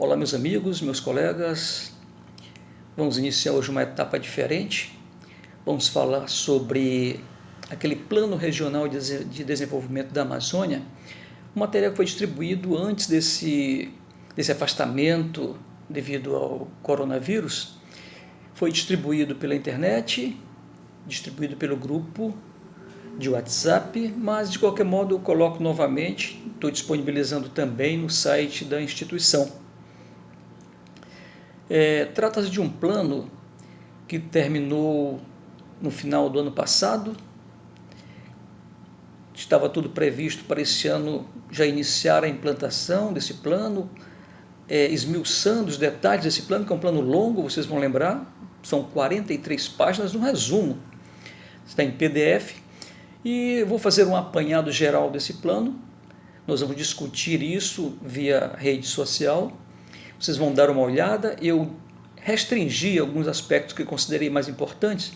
Olá, meus amigos, meus colegas. Vamos iniciar hoje uma etapa diferente. Vamos falar sobre aquele Plano Regional de Desenvolvimento da Amazônia, um material que foi distribuído antes desse afastamento devido ao coronavírus. Foi distribuído pela internet, distribuído pelo grupo de WhatsApp, mas de qualquer modo eu coloco novamente, estou disponibilizando também no site da instituição. Trata-se de um plano que terminou no final do ano passado. Estava tudo previsto para esse ano já iniciar a implantação desse plano, esmiuçando os detalhes desse plano, que é um plano longo, vocês vão lembrar, são 43 páginas, um resumo, está em PDF, e vou fazer um apanhado geral desse plano. Nós vamos discutir isso via rede social, vocês vão dar uma olhada. Eu restringi alguns aspectos que considerei mais importantes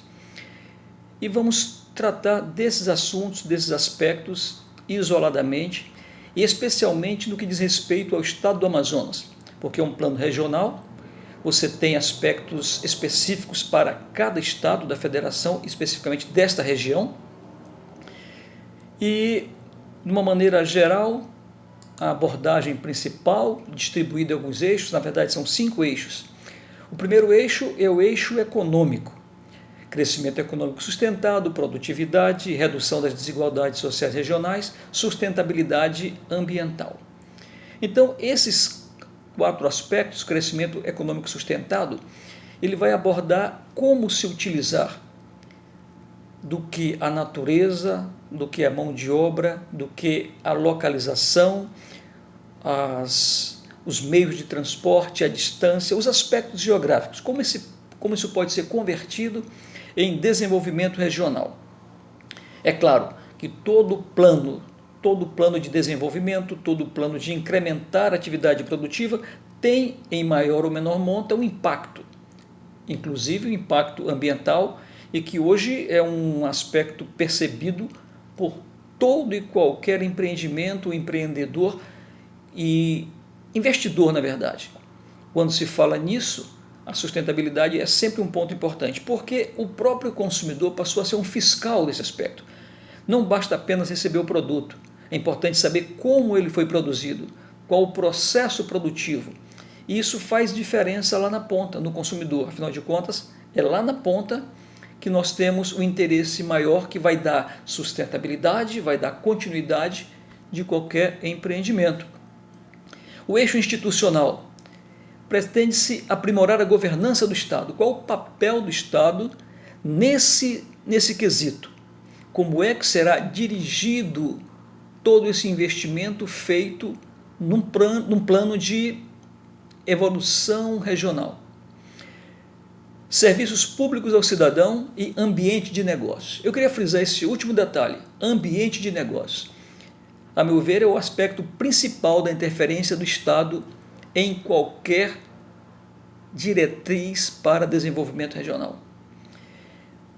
e vamos tratar desses assuntos, desses aspectos isoladamente e especialmente no que diz respeito ao estado do Amazonas, porque é um plano regional, você tem aspectos específicos para cada estado da federação, especificamente desta região, e de uma maneira geral, a abordagem principal, distribuída em alguns eixos, na verdade são 5 eixos. O primeiro eixo é o eixo econômico, crescimento econômico sustentado, produtividade, redução das desigualdades sociais regionais, sustentabilidade ambiental. Então, esses 4 aspectos, crescimento econômico sustentado, ele vai abordar como se utilizar do que a natureza, do que a mão de obra, do que a localização, os meios de transporte, a distância, os aspectos geográficos, como isso pode ser convertido em desenvolvimento regional. É claro que todo plano de desenvolvimento, todo plano de incrementar a atividade produtiva tem, em maior ou menor monta, um impacto, inclusive o impacto ambiental, e que hoje é um aspecto percebido por todo e qualquer empreendimento, empreendedor e investidor, na verdade. Quando se fala nisso, a sustentabilidade é sempre um ponto importante, porque o próprio consumidor passou a ser um fiscal desse aspecto. Não basta apenas receber o produto, é importante saber como ele foi produzido, qual o processo produtivo. E isso faz diferença lá na ponta, no consumidor. Afinal de contas, é lá na ponta que nós temos o interesse maior, que vai dar sustentabilidade, vai dar continuidade de qualquer empreendimento. O eixo institucional pretende-se aprimorar a governança do Estado. Qual o papel do Estado nesse quesito? Como é que será dirigido todo esse investimento feito num plano de evolução regional? Serviços públicos ao cidadão e ambiente de negócios. Eu queria frisar esse último detalhe, ambiente de negócios. A meu ver, é o aspecto principal da interferência do Estado em qualquer diretriz para desenvolvimento regional.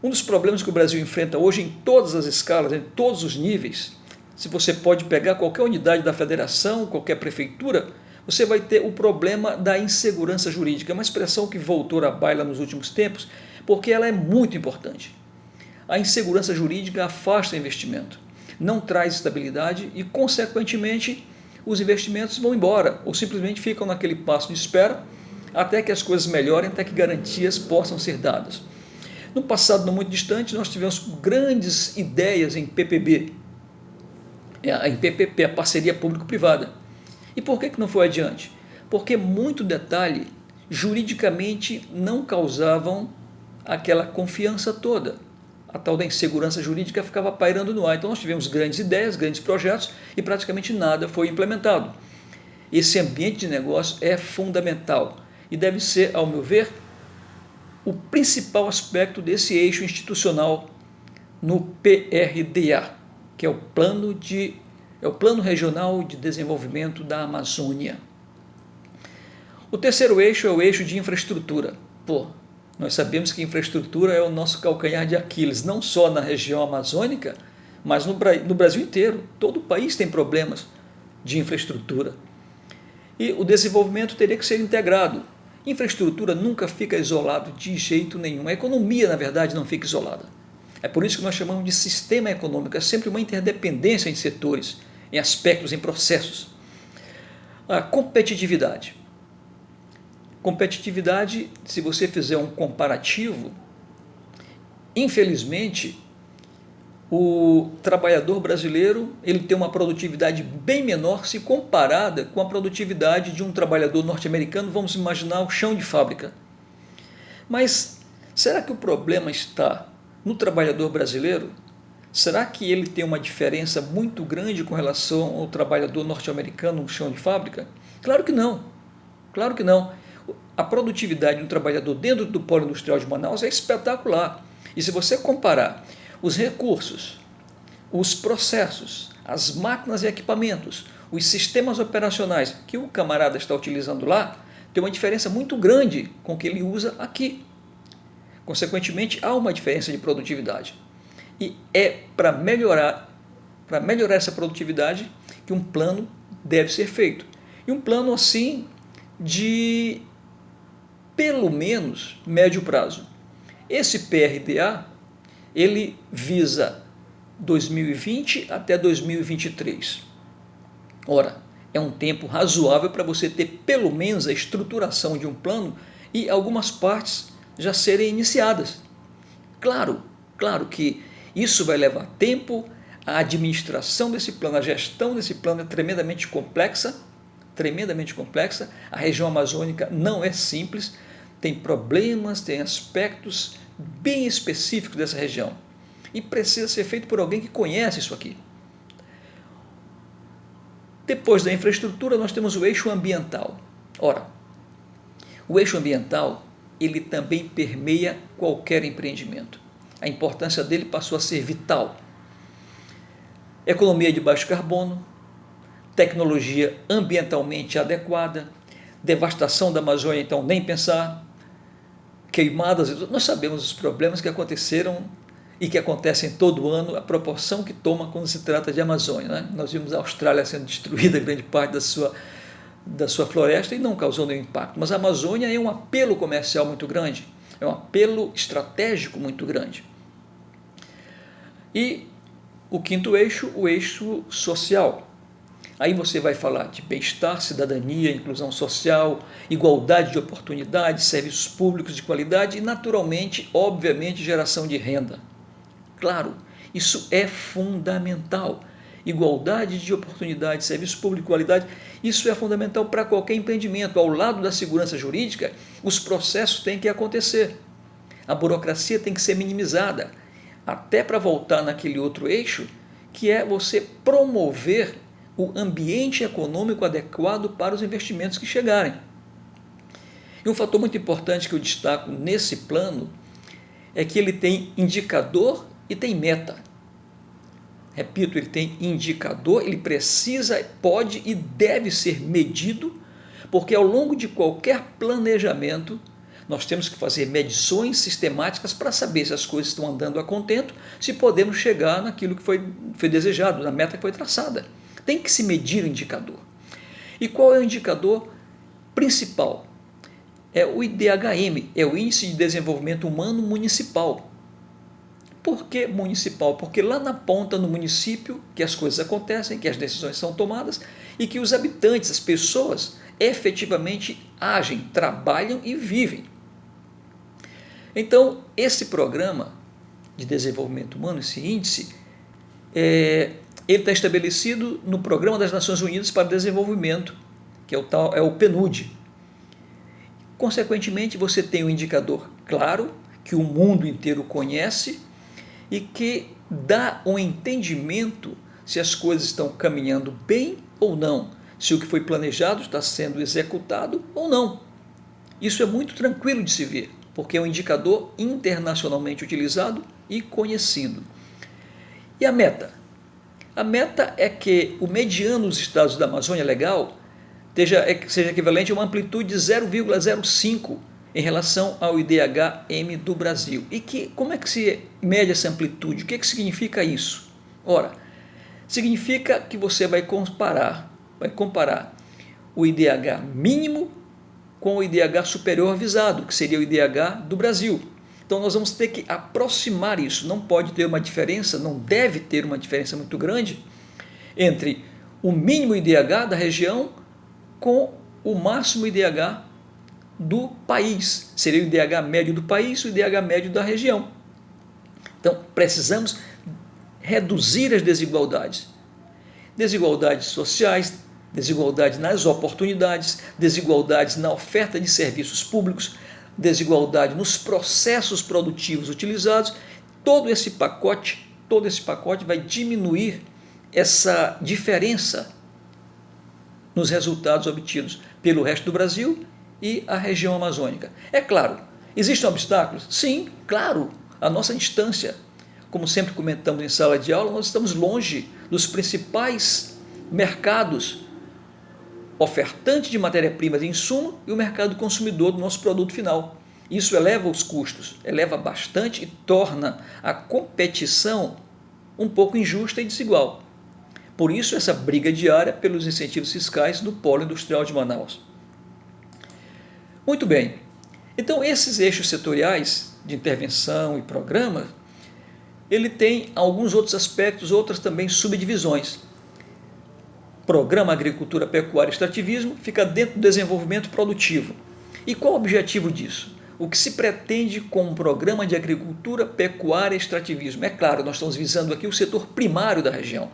Um dos problemas que o Brasil enfrenta hoje em todas as escalas, em todos os níveis, se você pode pegar qualquer unidade da federação, qualquer prefeitura, você vai ter o problema da insegurança jurídica, uma expressão que voltou à baila nos últimos tempos, porque ela é muito importante. A insegurança jurídica afasta investimento, não traz estabilidade e, consequentemente, os investimentos vão embora ou simplesmente ficam naquele passo de espera até que as coisas melhorem, até que garantias possam ser dadas. No passado não muito distante, nós tivemos grandes ideias em PPP, em PPP, a parceria público-privada. E por que não foi adiante? Porque muito detalhe, juridicamente, não causavam aquela confiança toda. A tal da insegurança jurídica ficava pairando no ar. Então nós tivemos grandes ideias, grandes projetos e praticamente nada foi implementado. Esse ambiente de negócio é fundamental e deve ser, ao meu ver, o principal aspecto desse eixo institucional no PRDA, que é o Plano Regional de Desenvolvimento da Amazônia. O terceiro eixo é o eixo de infraestrutura. Nós sabemos que infraestrutura é o nosso calcanhar de Aquiles, não só na região amazônica, mas no Brasil inteiro. Todo o país tem problemas de infraestrutura. E o desenvolvimento teria que ser integrado. Infraestrutura nunca fica isolado de jeito nenhum. A economia, na verdade, não fica isolada. É por isso que nós chamamos de sistema econômico. É sempre uma interdependência em setores, em aspectos, em processos. A competitividade. Competitividade, se você fizer um comparativo, infelizmente, o trabalhador brasileiro ele tem uma produtividade bem menor se comparada com a produtividade de um trabalhador norte-americano, vamos imaginar o chão de fábrica. Mas será que o problema está no trabalhador brasileiro? Será que ele tem uma diferença muito grande com relação ao trabalhador norte-americano no chão de fábrica? Claro que não, claro que não. A produtividade do trabalhador dentro do polo industrial de Manaus é espetacular. E se você comparar os recursos, os processos, as máquinas e equipamentos, os sistemas operacionais que o camarada está utilizando lá, tem uma diferença muito grande com o que ele usa aqui. Consequentemente, há uma diferença de produtividade. E é para melhorar essa produtividade que um plano deve ser feito. E um plano assim de pelo menos médio prazo. Esse PRDA, ele visa 2020 até 2023. Ora, é um tempo razoável para você ter pelo menos a estruturação de um plano e algumas partes já serem iniciadas. Claro que isso vai levar tempo, a administração desse plano, a gestão desse plano é tremendamente complexa, a região amazônica não é simples, tem problemas, tem aspectos bem específicos dessa região e precisa ser feito por alguém que conhece isso aqui. Depois da infraestrutura, nós temos o eixo ambiental. Ora, o eixo ambiental, ele também permeia qualquer empreendimento. A importância dele passou a ser vital. Economia de baixo carbono, tecnologia ambientalmente adequada, devastação da Amazônia, então nem pensar, queimadas, nós sabemos os problemas que aconteceram e que acontecem todo ano, a proporção que toma quando se trata de Amazônia, né? Nós vimos a Austrália sendo destruída, grande parte da sua floresta e não causou nenhum impacto, mas a Amazônia é um apelo comercial muito grande, é um apelo estratégico muito grande. E o quinto eixo, o eixo social. Aí você vai falar de bem-estar, cidadania, inclusão social, igualdade de oportunidades, serviços públicos de qualidade e, naturalmente, obviamente, geração de renda. Claro, isso é fundamental. Igualdade de oportunidades, serviços públicos de qualidade, isso é fundamental para qualquer empreendimento. Ao lado da segurança jurídica, os processos têm que acontecer. A burocracia tem que ser minimizada, até para voltar naquele outro eixo, que é você promover o ambiente econômico adequado para os investimentos que chegarem. E um fator muito importante que eu destaco nesse plano é que ele tem indicador e tem meta. Repito, ele tem indicador, ele precisa, pode e deve ser medido, porque ao longo de qualquer planejamento nós temos que fazer medições sistemáticas para saber se as coisas estão andando a contento, se podemos chegar naquilo que foi desejado, na meta que foi traçada. Tem que se medir o indicador. E qual é o indicador principal? É o IDHM, é o Índice de Desenvolvimento Humano Municipal. Por que municipal? Porque lá na ponta, no município, que as coisas acontecem, que as decisões são tomadas e que os habitantes, as pessoas, efetivamente agem, trabalham e vivem. Então, esse programa de desenvolvimento humano, esse índice, ele está estabelecido no Programa das Nações Unidas para o Desenvolvimento, que é o PNUD. Consequentemente, você tem um indicador claro, que o mundo inteiro conhece e que dá um entendimento se as coisas estão caminhando bem ou não, se o que foi planejado está sendo executado ou não. Isso é muito tranquilo de se ver, porque é um indicador internacionalmente utilizado e conhecido. E a meta? A meta é que o mediano dos estados da Amazônia Legal seja equivalente a uma amplitude de 0,05 em relação ao IDHM do Brasil. E como é que se mede essa amplitude? O que significa isso? Ora, significa que você vai comparar o IDH mínimo com o IDH superior avisado, que seria o IDH do Brasil. Então nós vamos ter que aproximar isso, não pode ter uma diferença, não deve ter uma diferença muito grande entre o mínimo IDH da região com o máximo IDH do país. Seria o IDH médio do país e o IDH médio da região. Então precisamos reduzir as desigualdades. Desigualdades sociais, desigualdades nas oportunidades, desigualdades na oferta de serviços públicos, desigualdade nos processos produtivos utilizados. Todo esse pacote vai diminuir essa diferença nos resultados obtidos pelo resto do Brasil e a região amazônica. É claro, existem obstáculos? Sim, claro, a nossa distância. Como sempre comentamos em sala de aula, nós estamos longe dos principais mercados ofertante de matéria-prima de insumo e o mercado consumidor do nosso produto final. Isso eleva os custos, eleva bastante e torna a competição um pouco injusta e desigual. Por isso essa briga diária pelos incentivos fiscais do polo industrial de Manaus. Muito bem, então esses eixos setoriais de intervenção e programas, ele tem alguns outros aspectos, outras também subdivisões. Programa Agricultura, Pecuária e Extrativismo fica dentro do desenvolvimento produtivo. E qual o objetivo disso? O que se pretende com um programa de agricultura, pecuária e extrativismo? É claro, nós estamos visando aqui o setor primário da região.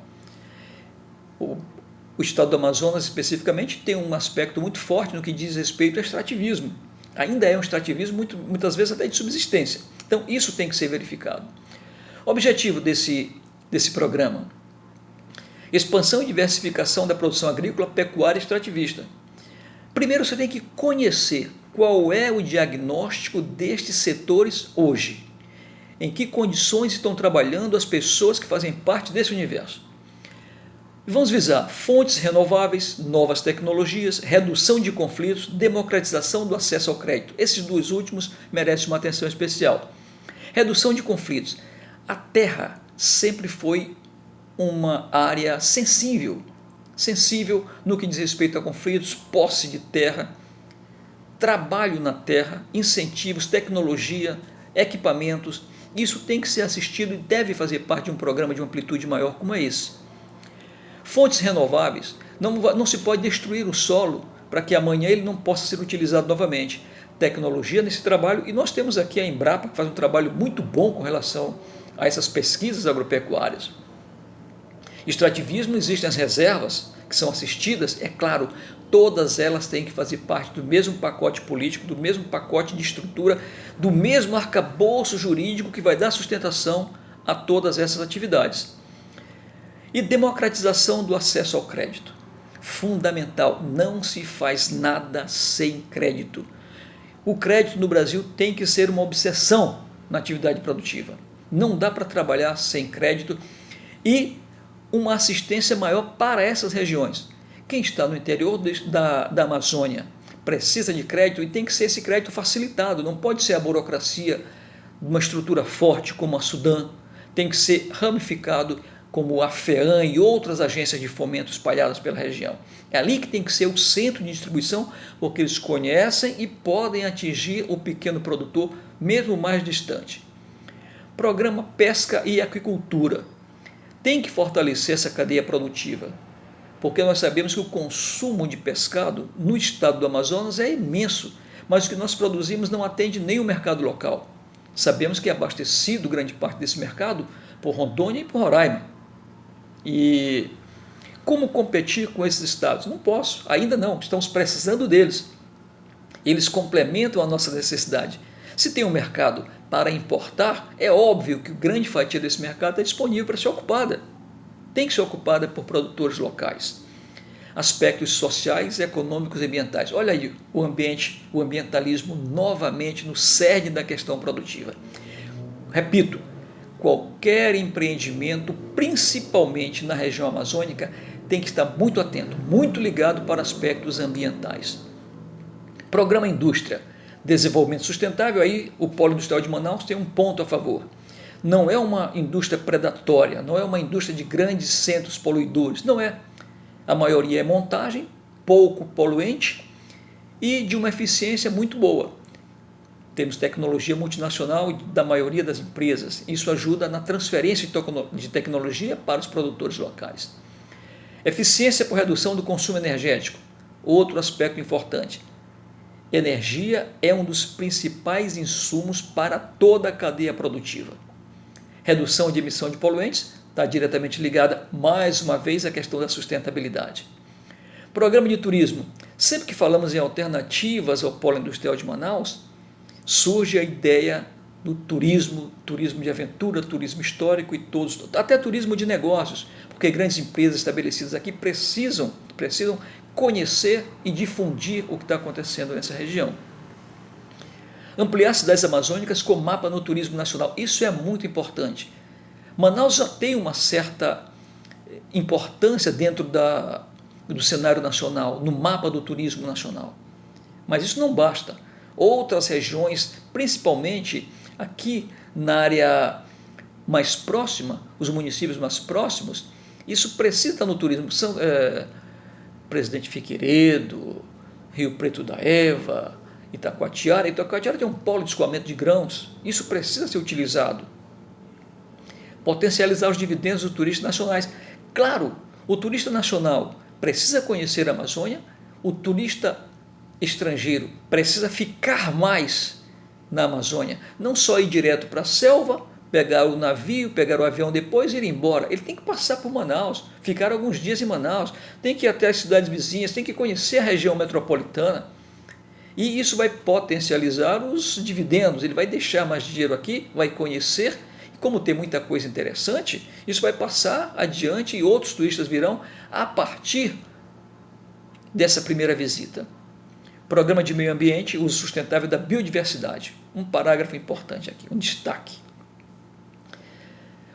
O estado do Amazonas, especificamente, tem um aspecto muito forte no que diz respeito ao extrativismo. Ainda é um extrativismo, muitas vezes até de subsistência. Então, isso tem que ser verificado. O objetivo desse programa: expansão e diversificação da produção agrícola, pecuária e extrativista. Primeiro você tem que conhecer qual é o diagnóstico destes setores hoje. Em que condições estão trabalhando as pessoas que fazem parte desse universo. Vamos visar fontes renováveis, novas tecnologias, redução de conflitos, democratização do acesso ao crédito. Esses dois últimos merecem uma atenção especial. Redução de conflitos. A terra sempre foi uma área sensível no que diz respeito a conflitos, posse de terra, trabalho na terra, incentivos, tecnologia, equipamentos. Isso tem que ser assistido e deve fazer parte de um programa de uma amplitude maior como esse. Fontes renováveis. Não se pode destruir o solo para que amanhã ele não possa ser utilizado novamente. Tecnologia nesse trabalho, e nós temos aqui a Embrapa, que faz um trabalho muito bom com relação a essas pesquisas agropecuárias. Extrativismo, existem as reservas que são assistidas, é claro, todas elas têm que fazer parte do mesmo pacote político, do mesmo pacote de estrutura, do mesmo arcabouço jurídico que vai dar sustentação a todas essas atividades. E democratização do acesso ao crédito. Fundamental, não se faz nada sem crédito. O crédito no Brasil tem que ser uma obsessão na atividade produtiva. Não dá para trabalhar sem crédito e uma assistência maior para essas regiões. Quem está no interior da Amazônia precisa de crédito e tem que ser esse crédito facilitado, não pode ser a burocracia de uma estrutura forte como a Sudã, tem que ser ramificado como a FEAM e outras agências de fomento espalhadas pela região. É ali que tem que ser o centro de distribuição, porque eles conhecem e podem atingir o pequeno produtor, mesmo mais distante. Programa Pesca e Aquicultura. Tem que fortalecer essa cadeia produtiva, porque nós sabemos que o consumo de pescado no estado do Amazonas é imenso, mas o que nós produzimos não atende nem o mercado local. Sabemos que é abastecido grande parte desse mercado por Rondônia e por Roraima. E como competir com esses estados? Não posso, ainda não, estamos precisando deles. Eles complementam a nossa necessidade. Se tem um mercado para importar, é óbvio que grande fatia desse mercado está disponível para ser ocupada. Tem que ser ocupada por produtores locais. Aspectos sociais, econômicos e ambientais. Olha aí o ambientalismo novamente no cerne da questão produtiva. Repito, qualquer empreendimento, principalmente na região amazônica, tem que estar muito atento, muito ligado para aspectos ambientais. Programa Indústria, Desenvolvimento Sustentável, aí o Polo Industrial de Manaus tem um ponto a favor. Não é uma indústria predatória, não é uma indústria de grandes centros poluidores, não é. A maioria é montagem pouco poluente e de uma eficiência muito boa. Temos tecnologia multinacional da maioria das empresas. Isso ajuda na transferência de tecnologia para os produtores locais. Eficiência por redução do consumo energético. Outro aspecto importante. Energia é um dos principais insumos para toda a cadeia produtiva. Redução de emissão de poluentes está diretamente ligada, mais uma vez, à questão da sustentabilidade. Programa de turismo. Sempre que falamos em alternativas ao polo industrial de Manaus, surge a ideia do turismo, turismo de aventura, turismo histórico e todos, até turismo de negócios, porque grandes empresas estabelecidas aqui precisam conhecer e difundir o que está acontecendo nessa região. Ampliar cidades amazônicas com mapa no turismo nacional, isso é muito importante. Manaus já tem uma certa importância dentro do cenário nacional, no mapa do turismo nacional. Mas isso não basta. Outras regiões, principalmente aqui na área mais próxima, os municípios mais próximos, isso precisa estar no turismo. São Presidente Figueiredo, Rio Preto da Eva, Itacoatiara. Itacoatiara tem um polo de escoamento de grãos. Isso precisa ser utilizado. Potencializar os dividendos dos turistas nacionais. Claro, o turista nacional precisa conhecer a Amazônia, o turista estrangeiro precisa ficar mais na Amazônia, não só ir direto para a selva, pegar o navio, pegar o avião depois e ir embora. Ele tem que passar por Manaus, ficar alguns dias em Manaus, tem que ir até as cidades vizinhas, tem que conhecer a região metropolitana. E isso vai potencializar os dividendos, ele vai deixar mais dinheiro aqui, vai conhecer, e como tem muita coisa interessante, isso vai passar adiante e outros turistas virão a partir dessa primeira visita. Programa de Meio Ambiente, uso sustentável da biodiversidade. Um parágrafo importante aqui, um destaque.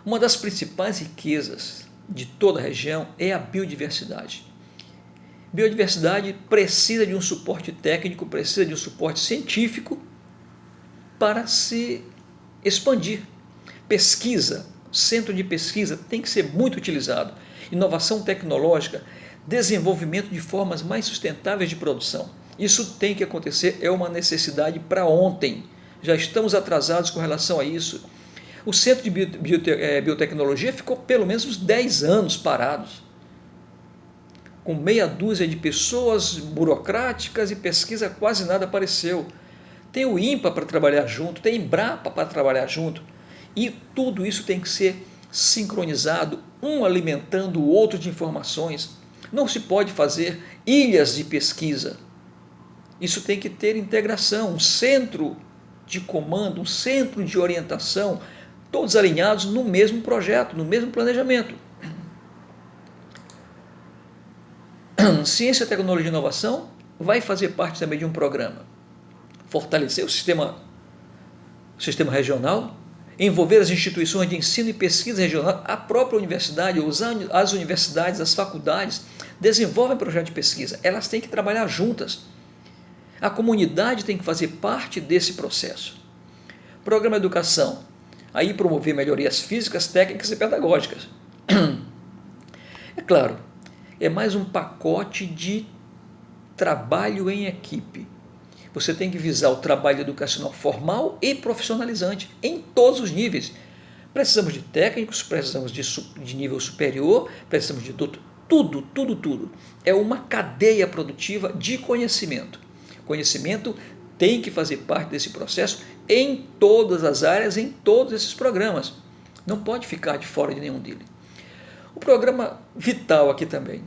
Uma das principais riquezas de toda a região é a biodiversidade. Biodiversidade precisa de um suporte técnico, precisa de um suporte científico para se expandir. Pesquisa, centro de pesquisa tem que ser muito utilizado. Inovação tecnológica, desenvolvimento de formas mais sustentáveis de produção. Isso tem que acontecer, é uma necessidade para ontem. Já estamos atrasados com relação a isso. O Centro de Biotecnologia ficou pelo menos uns 10 anos parados, com meia dúzia de pessoas burocráticas e pesquisa quase nada apareceu. Tem o INPA para trabalhar junto, tem Embrapa para trabalhar junto, e tudo isso tem que ser sincronizado, um alimentando o outro de informações. Não se pode fazer ilhas de pesquisa. Isso tem que ter integração, um centro de comando, um centro de orientação, todos alinhados no mesmo projeto, no mesmo planejamento. Ciência, tecnologia e inovação vai fazer parte também de um programa. Fortalecer o sistema regional, envolver as instituições de ensino e pesquisa regional, a própria universidade, as universidades, as faculdades desenvolvem projetos de pesquisa, elas têm que trabalhar juntas. A comunidade tem que fazer parte desse processo. Programa de educação, aí promover melhorias físicas, técnicas e pedagógicas. É claro, é mais um pacote de trabalho em equipe. Você tem que visar o trabalho educacional formal e profissionalizante em todos os níveis. Precisamos de técnicos, precisamos de nível superior, precisamos de tudo. É uma cadeia produtiva de conhecimento. Conhecimento tem que fazer parte desse processo em todas as áreas, em todos esses programas. Não pode ficar de fora de nenhum deles. O programa vital aqui também,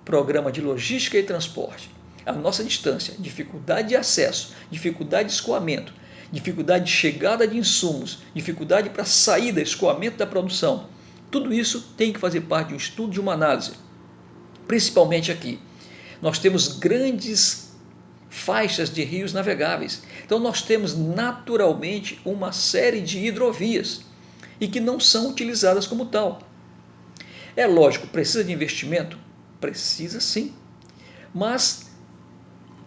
programa de logística e transporte. A nossa distância, dificuldade de acesso, dificuldade de escoamento, dificuldade de chegada de insumos, dificuldade para saída, escoamento da produção. Tudo isso tem que fazer parte de um estudo, de uma análise. Principalmente aqui. Nós temos grandes faixas de rios navegáveis. Então nós temos naturalmente uma série de hidrovias e que não são utilizadas como tal. É lógico, precisa de investimento? Precisa sim, mas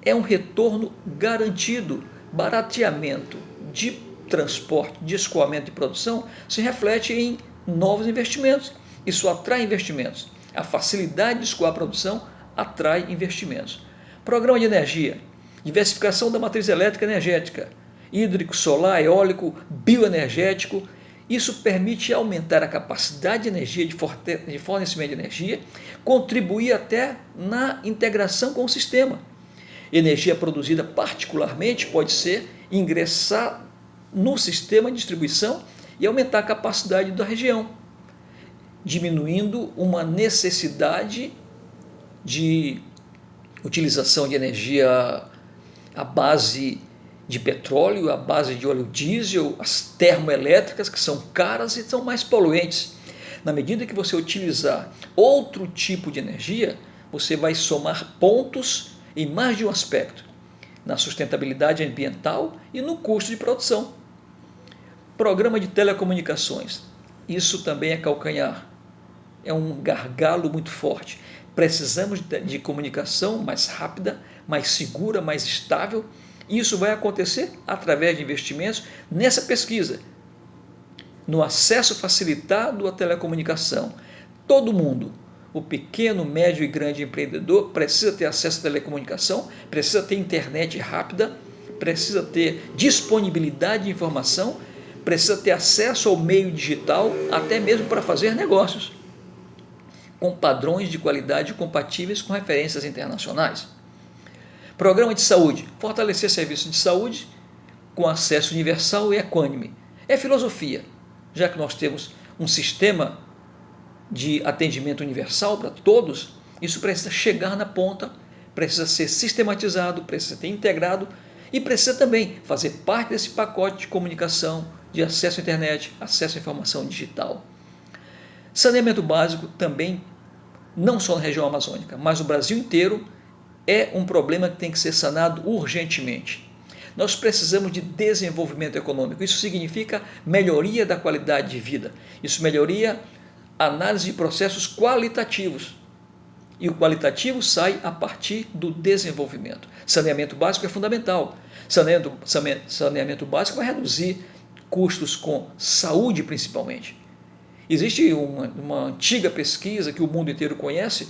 é um retorno garantido. Barateamento de transporte, de escoamento de produção se reflete em novos investimentos. Isso atrai investimentos. A facilidade de escoar a produção atrai investimentos. Programa de energia, diversificação da matriz elétrica e energética, hídrico, solar, eólico, bioenergético. Isso permite aumentar a capacidade de energia, de fornecimento de energia, contribuir até na integração com o sistema. Energia produzida particularmente pode ser ingressar no sistema de distribuição e aumentar a capacidade da região, diminuindo uma necessidade de utilização de energia à base de petróleo, à base de óleo diesel, as termoelétricas, que são caras e são mais poluentes. Na medida que você utilizar outro tipo de energia, você vai somar pontos em mais de um aspecto, na sustentabilidade ambiental e no custo de produção. Programa de telecomunicações, isso também é calcanhar, é um gargalo muito forte. Precisamos de comunicação mais rápida, mais segura, mais estável. Isso vai acontecer através de investimentos nessa pesquisa, no acesso facilitado à telecomunicação. Todo mundo, o pequeno, médio e grande empreendedor, precisa ter acesso à telecomunicação, precisa ter internet rápida, precisa ter disponibilidade de informação, precisa ter acesso ao meio digital, até mesmo para fazer negócios, com padrões de qualidade compatíveis com referências internacionais. Programa de saúde, fortalecer serviços de saúde com acesso universal e equânime. É filosofia, já que nós temos um sistema de atendimento universal para todos, isso precisa chegar na ponta, precisa ser sistematizado, precisa ser integrado e precisa também fazer parte desse pacote de comunicação, de acesso à internet, acesso à informação digital. Saneamento básico também, não só na região amazônica, mas no Brasil inteiro, é um problema que tem que ser sanado urgentemente. Nós precisamos de desenvolvimento econômico. Isso significa melhoria da qualidade de vida. Isso melhoria a análise de processos qualitativos. E o qualitativo sai a partir do desenvolvimento. Saneamento básico é fundamental. Saneamento básico vai reduzir custos com saúde, principalmente. Existe uma antiga pesquisa que o mundo inteiro conhece.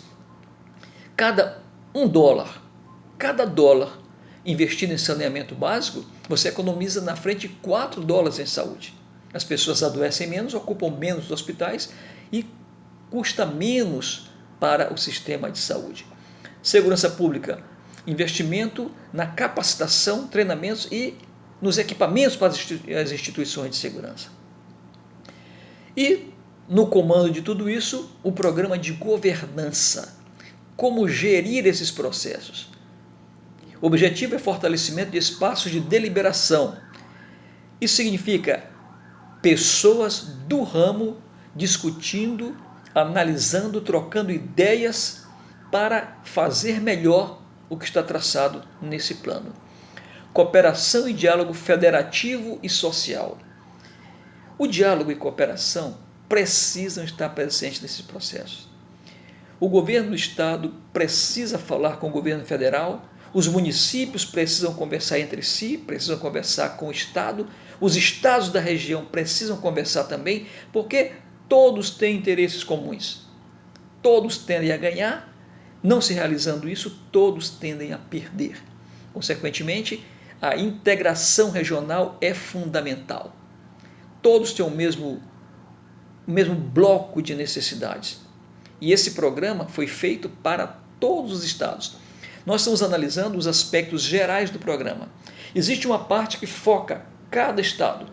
Cada dólar investido em saneamento básico, você economiza na frente $4 em saúde. As pessoas adoecem menos, ocupam menos hospitais e custa menos para o sistema de saúde. Segurança pública, investimento na capacitação, treinamentos e nos equipamentos para as instituições de segurança. E no comando de tudo isso, o programa de governança. Como gerir esses processos? O objetivo é fortalecimento de espaços de deliberação. Isso significa pessoas do ramo discutindo, analisando, trocando ideias para fazer melhor o que está traçado nesse plano. Cooperação e diálogo federativo e social. O diálogo e cooperação precisam estar presentes nesses processos. O governo do estado precisa falar com o governo federal, os municípios precisam conversar entre si, precisam conversar com o estado, os estados da região precisam conversar também, porque todos têm interesses comuns. Todos tendem a ganhar, não se realizando isso, todos tendem a perder. Consequentemente, a integração regional é fundamental. Todos têm o mesmo bloco de necessidades. E esse programa foi feito para todos os estados. Nós estamos analisando os aspectos gerais do programa. Existe uma parte que foca cada estado.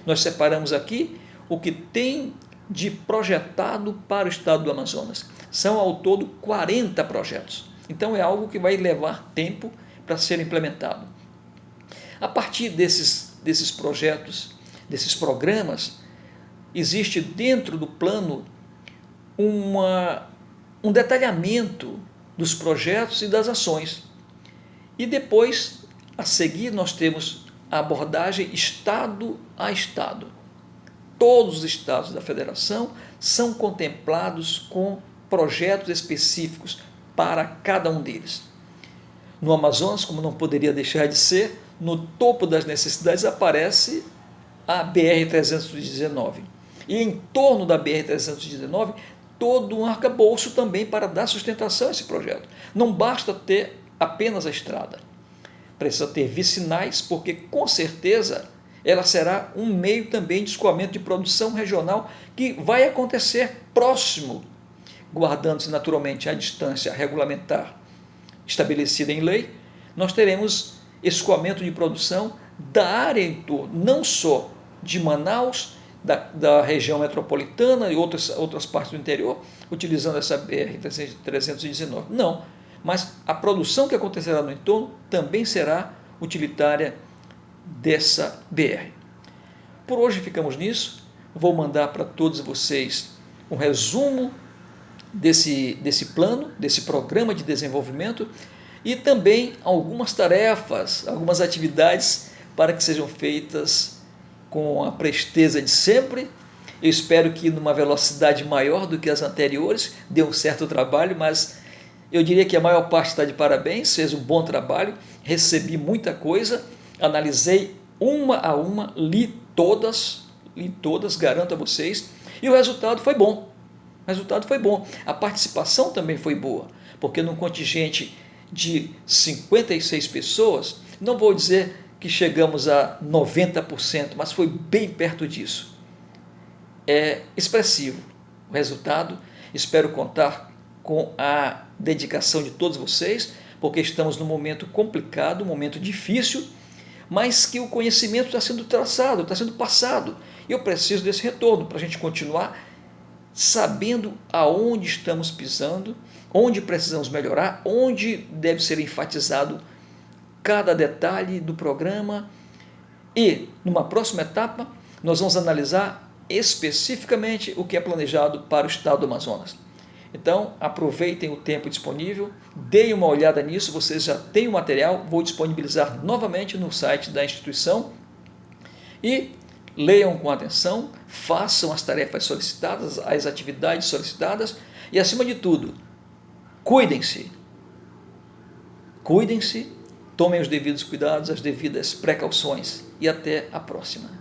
Nós separamos aqui o que tem de projetado para o estado do Amazonas. São ao todo 40 projetos. Então é algo que vai levar tempo para ser implementado. A partir desses projetos, desses programas, existe dentro do plano um detalhamento dos projetos e das ações. E depois, a seguir, nós temos a abordagem estado a estado. Todos os estados da federação são contemplados com projetos específicos para cada um deles. No Amazonas, como não poderia deixar de ser, no topo das necessidades aparece a BR-319. E em torno da BR-319, todo um arcabouço também para dar sustentação a esse projeto. Não basta ter apenas a estrada. Precisa ter vicinais, porque com certeza ela será um meio também de escoamento de produção regional que vai acontecer próximo, guardando-se naturalmente a distância regulamentar estabelecida em lei. Nós teremos escoamento de produção da área em torno, não só de Manaus, da região metropolitana e outras partes do interior, utilizando essa BR-319. Não, mas a produção que acontecerá no entorno também será utilitária dessa BR. Por hoje ficamos nisso. Vou mandar para todos vocês um resumo desse plano, desse programa de desenvolvimento e também algumas tarefas, algumas atividades para que sejam feitas com a presteza de sempre. Eu espero que numa velocidade maior do que as anteriores, dê um certo trabalho, mas eu diria que a maior parte está de parabéns, fez um bom trabalho, recebi muita coisa, analisei uma a uma, li todas, garanto a vocês, e o resultado foi bom. O resultado foi bom. A participação também foi boa, porque num contingente de 56 pessoas, não vou dizer que chegamos a 90%, mas foi bem perto disso. É expressivo o resultado. Espero contar com a dedicação de todos vocês, porque estamos num momento complicado, um momento difícil, mas que o conhecimento está sendo traçado, está sendo passado. Eu preciso desse retorno para a gente continuar sabendo aonde estamos pisando, onde precisamos melhorar, onde deve ser enfatizado cada detalhe do programa. E, numa próxima etapa, nós vamos analisar especificamente o que é planejado para o estado do Amazonas. Então, aproveitem o tempo disponível, deem uma olhada nisso, vocês já têm o material, vou disponibilizar novamente no site da instituição e leiam com atenção, façam as tarefas solicitadas, as atividades solicitadas e, acima de tudo, cuidem-se, tomem os devidos cuidados, as devidas precauções e até a próxima.